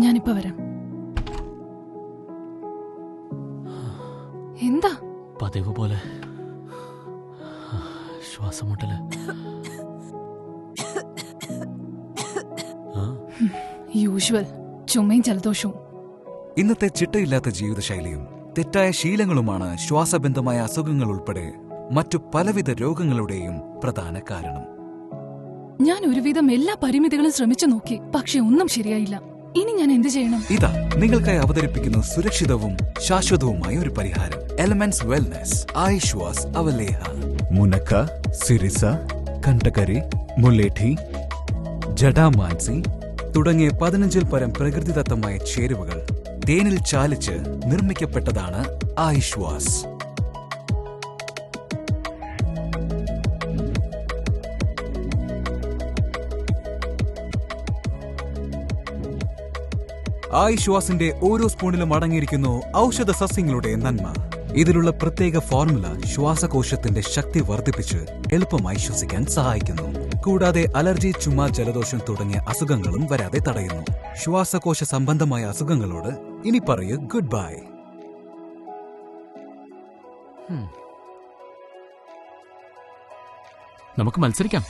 ഞാനിപ്പോ വരാം. എന്താ? പതിവ് പോലെ ശ്വാസമുട്ടല്. യൂഷ്വൽ ചുമയും ജലദോഷവും. ഇന്നത്തെ ചിട്ടയില്ലാത്ത ജീവിതശൈലിയും തെറ്റായ ശീലങ്ങളുമാണ് ശ്വാസബന്ധമായ അസുഖങ്ങൾ ഉൾപ്പെടെ മറ്റു പലവിധ രോഗങ്ങളുടെയും പ്രധാന കാരണം. ഞാൻ ഒരുവിധം എല്ലാ പരിമിതികളും ശ്രമിച്ചു നോക്കി, പക്ഷെ ഒന്നും ശരിയായില്ല. ഇനി ഞാൻ എന്ത് ചെയ്യണം? ഇതാ നിങ്ങൾക്കായി അവതരിപ്പിക്കുന്ന സുരക്ഷിതവും ശാശ്വതവുമായ ഒരു പരിഹാരം. Elements wellness ആയുഷ്വാസ് അവലേഹ. മുനക്ക, സിരിസ, കണ്ടകരി, മുല്ലേഠി, ജഡാമാൻസി തുടങ്ങിയ 15-ൽ പരം പ്രകൃതിദത്തമായ ചേരുവകൾ തേനിൽ ചാലിച്ച് നിർമ്മിക്കപ്പെട്ടതാണ് ആയുഷ്വാസ്. ആയുഷ്വാസിന്റെ ഓരോ സ്പൂണിലും അടങ്ങിയിരിക്കുന്നു ഔഷധ സസ്യങ്ങളുടെ നന്മ. ഇതിലുള്ള പ്രത്യേക ഫോർമുല ശ്വാസകോശത്തിന്റെ ശക്തി വർദ്ധിപ്പിച്ച് എളുപ്പമായി ശ്വസിക്കാൻ സഹായിക്കുന്നു. കൂടാതെ അലർജി, ചുമ, ജലദോഷം തുടങ്ങിയ അസുഖങ്ങളും വരാതെ തടയുന്നു. ശ്വാസകോശ സംബന്ധമായ അസുഖങ്ങളോട് ഇനി പറയൂ ഗുഡ് ബൈ. നമുക്ക് മത്സരിക്കാം.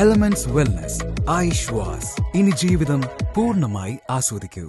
Elements wellness ആയുഷ്വാസ്. ഇനി ജീവിതം പൂർണ്ണമായി ആസ്വദിക്കൂ.